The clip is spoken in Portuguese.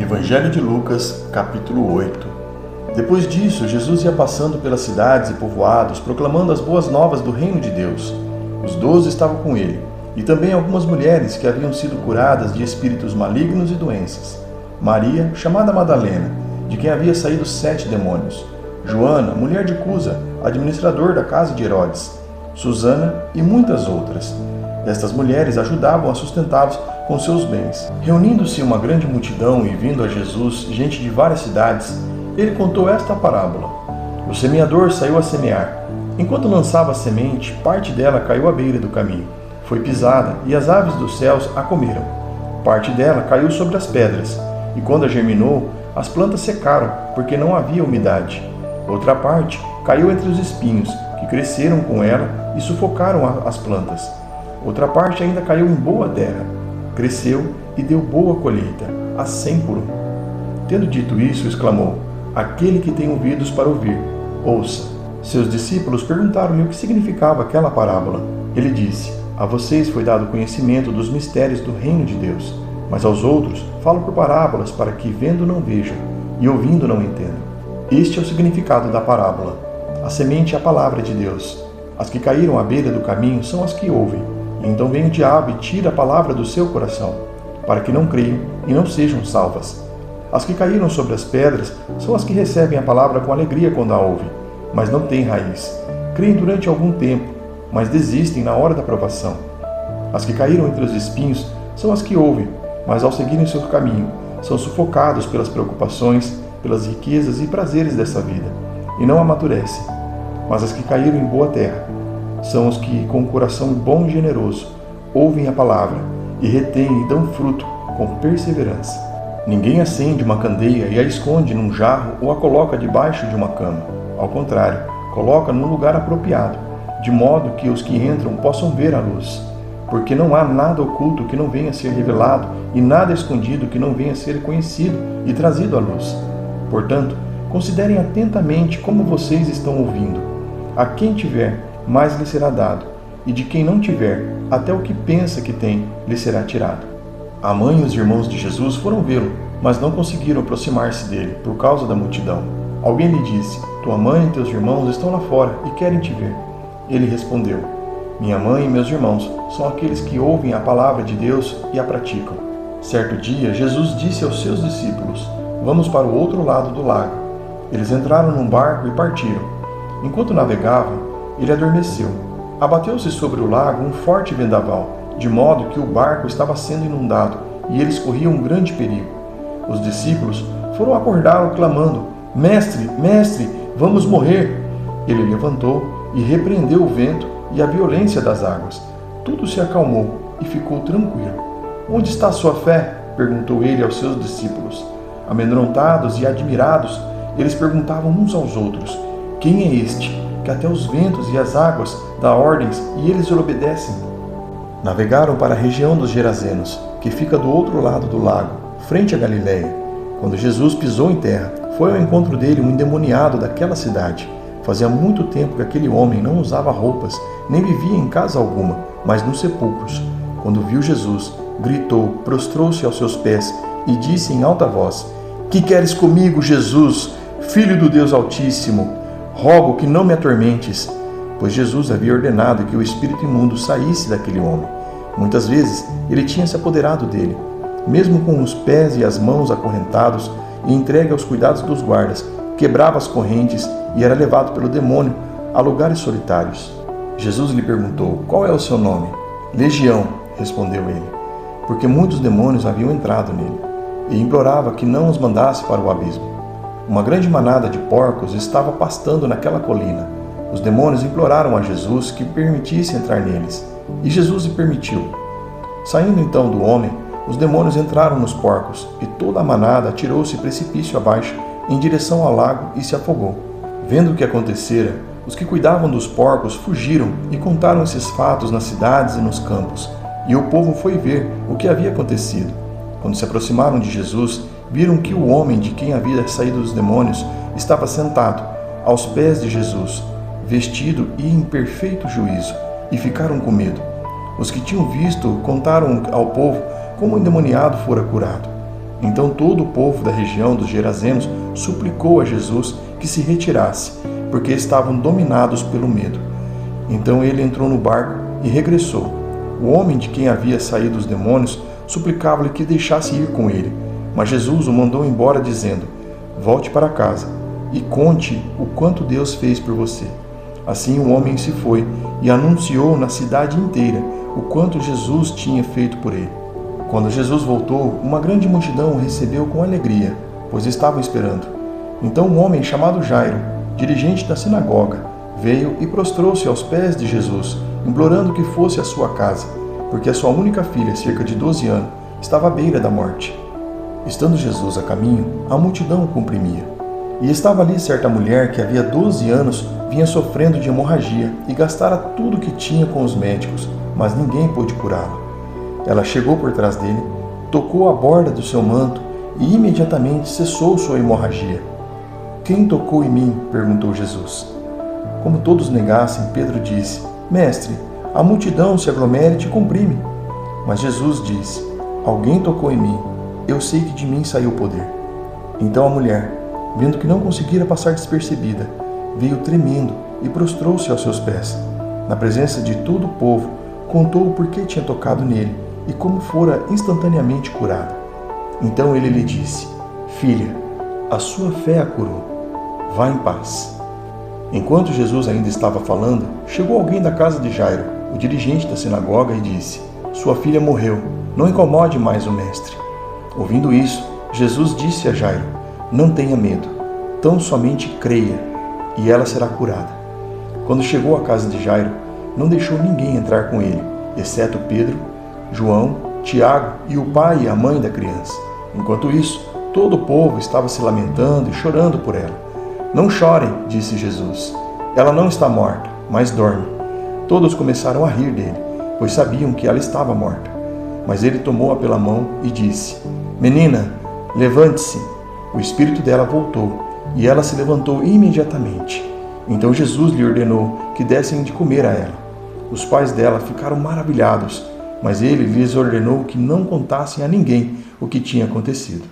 Evangelho de Lucas, capítulo 8. Depois disso, Jesus ia passando pelas cidades e povoados, proclamando as boas novas do reino de Deus. Os 12 estavam com ele, e também algumas mulheres que haviam sido curadas de espíritos malignos e doenças. Maria, chamada Madalena, de quem havia saído 7 demônios. Joana, mulher de Cusa, administrador da casa de Herodes. Susana e muitas outras. Estas mulheres ajudavam a sustentá-los com seus bens. Reunindo-se uma grande multidão e vindo a Jesus gente de várias cidades, ele contou esta parábola. O semeador saiu a semear. Enquanto lançava a semente, parte dela caiu à beira do caminho. Foi pisada e as aves dos céus a comeram. Parte dela caiu sobre as pedras, e quando a germinou, as plantas secaram, porque não havia umidade. Outra parte caiu entre os espinhos, que cresceram com ela e sufocaram as plantas. Outra parte ainda caiu em boa terra. Cresceu e deu boa colheita, a 100 por 1. Tendo dito isso, exclamou: Aquele que tem ouvidos para ouvir, ouça. Seus discípulos perguntaram-lhe o que significava aquela parábola. Ele disse: A vocês foi dado conhecimento dos mistérios do reino de Deus, mas aos outros falo por parábolas, para que vendo não vejam e ouvindo não entendam. Este é o significado da parábola. A semente é a palavra de Deus. As que caíram à beira do caminho são as que ouvem. Então vem o diabo e tira a palavra do seu coração, para que não creiam e não sejam salvas. As que caíram sobre as pedras são as que recebem a palavra com alegria quando a ouvem, mas não têm raiz. Creem durante algum tempo, mas desistem na hora da provação. As que caíram entre os espinhos são as que ouvem, mas ao seguirem seu caminho, são sufocados pelas preocupações, pelas riquezas e prazeres dessa vida, e não amadurecem. Mas as que caíram em boa terra são os que, com um coração bom e generoso, ouvem a palavra e retêm e dão fruto com perseverança. Ninguém acende uma candeia e a esconde num jarro ou a coloca debaixo de uma cama. Ao contrário, coloca num lugar apropriado, de modo que os que entram possam ver a luz. Porque não há nada oculto que não venha a ser revelado e nada escondido que não venha a ser conhecido e trazido à luz. Portanto, considerem atentamente como vocês estão ouvindo. A quem tiver, mais lhe será dado, e de quem não tiver, até o que pensa que tem, lhe será tirado. A mãe e os irmãos de Jesus foram vê-lo, mas não conseguiram aproximar-se dele, por causa da multidão. Alguém lhe disse: Tua mãe e teus irmãos estão lá fora e querem te ver. Ele respondeu: Minha mãe e meus irmãos são aqueles que ouvem a palavra de Deus e a praticam. Certo dia, Jesus disse aos seus discípulos: Vamos para o outro lado do lago. Eles entraram num barco e partiram. Enquanto navegavam, ele adormeceu. Abateu-se sobre o lago um forte vendaval, de modo que o barco estava sendo inundado, e eles corriam um grande perigo. Os discípulos foram acordá-lo clamando: Mestre, mestre, vamos morrer! Ele levantou e repreendeu o vento e a violência das águas. Tudo se acalmou e ficou tranquilo. Onde está a sua fé? Perguntou ele aos seus discípulos. Amedrontados e admirados, eles perguntavam uns aos outros: Quem é este, que até os ventos e as águas dá ordens e eles lhe obedecem? Navegaram para a região dos Gerazenos, que fica do outro lado do lago, frente a Galiléia. Quando Jesus pisou em terra, foi ao encontro dele um endemoniado daquela cidade. Fazia muito tempo que aquele homem não usava roupas, nem vivia em casa alguma, mas nos sepulcros. Quando viu Jesus, gritou, prostrou-se aos seus pés e disse em alta voz: Que queres comigo, Jesus, Filho do Deus Altíssimo? Rogo que não me atormentes. Pois Jesus havia ordenado que o espírito imundo saísse daquele homem. Muitas vezes ele tinha se apoderado dele, mesmo com os pés e as mãos acorrentados e entregue aos cuidados dos guardas, quebrava as correntes e era levado pelo demônio a lugares solitários. Jesus lhe perguntou: Qual é o seu nome? Legião, respondeu ele, porque muitos demônios haviam entrado nele, e implorava que não os mandasse para o abismo. Uma grande manada de porcos estava pastando naquela colina. Os demônios imploraram a Jesus que permitisse entrar neles, e Jesus lhe permitiu. Saindo então do homem, os demônios entraram nos porcos, e toda a manada atirou-se precipício abaixo, em direção ao lago, e se afogou. Vendo o que acontecera, os que cuidavam dos porcos fugiram e contaram esses fatos nas cidades e nos campos, e o povo foi ver o que havia acontecido. Quando se aproximaram de Jesus, viram que o homem de quem havia saído os demônios estava sentado, aos pés de Jesus, vestido e em perfeito juízo, e ficaram com medo. Os que tinham visto contaram ao povo como o endemoniado fora curado. Então todo o povo da região dos Gerazenos suplicou a Jesus que se retirasse, porque estavam dominados pelo medo. Então ele entrou no barco e regressou. O homem de quem havia saído os demônios suplicava-lhe que deixasse ir com ele, mas Jesus o mandou embora dizendo: volte para casa e conte o quanto Deus fez por você. Assim o homem se foi e anunciou na cidade inteira o quanto Jesus tinha feito por ele. Quando Jesus voltou, uma grande multidão o recebeu com alegria, pois estavam esperando. Então um homem chamado Jairo, dirigente da sinagoga, veio e prostrou-se aos pés de Jesus, implorando que fosse à sua casa, porque a sua única filha, cerca de 12 anos, estava à beira da morte. Estando Jesus a caminho, a multidão o comprimia. E estava ali certa mulher que havia 12 anos vinha sofrendo de hemorragia e gastara tudo o que tinha com os médicos, mas ninguém pôde curá-la. Ela chegou por trás dele, tocou a borda do seu manto e imediatamente cessou sua hemorragia. Quem tocou em mim? Perguntou Jesus. Como todos negassem, Pedro disse: Mestre, a multidão se aglomera e te comprime. Mas Jesus disse: Alguém tocou em mim, eu sei que de mim saiu o poder. Então a mulher, vendo que não conseguira passar despercebida, veio tremendo e prostrou-se aos seus pés. Na presença de todo o povo, contou o porquê tinha tocado nele e como fora instantaneamente curada. Então ele lhe disse: Filha, a sua fé a curou. Vá em paz. Enquanto Jesus ainda estava falando, chegou alguém da casa de Jairo, o dirigente da sinagoga, e disse: Sua filha morreu, não incomode mais o mestre. Ouvindo isso, Jesus disse a Jairo: Não tenha medo, tão somente creia, e ela será curada. Quando chegou à casa de Jairo, não deixou ninguém entrar com ele, exceto Pedro, João, Tiago e o pai e a mãe da criança. Enquanto isso, todo o povo estava se lamentando e chorando por ela. Não chorem, disse Jesus. Ela não está morta, mas dorme. Todos começaram a rir dele, pois sabiam que ela estava morta. Mas ele tomou-a pela mão e disse: Menina, levante-se. O espírito dela voltou, e ela se levantou imediatamente. Então Jesus lhe ordenou que dessem de comer a ela. Os pais dela ficaram maravilhados, mas ele lhes ordenou que não contassem a ninguém o que tinha acontecido.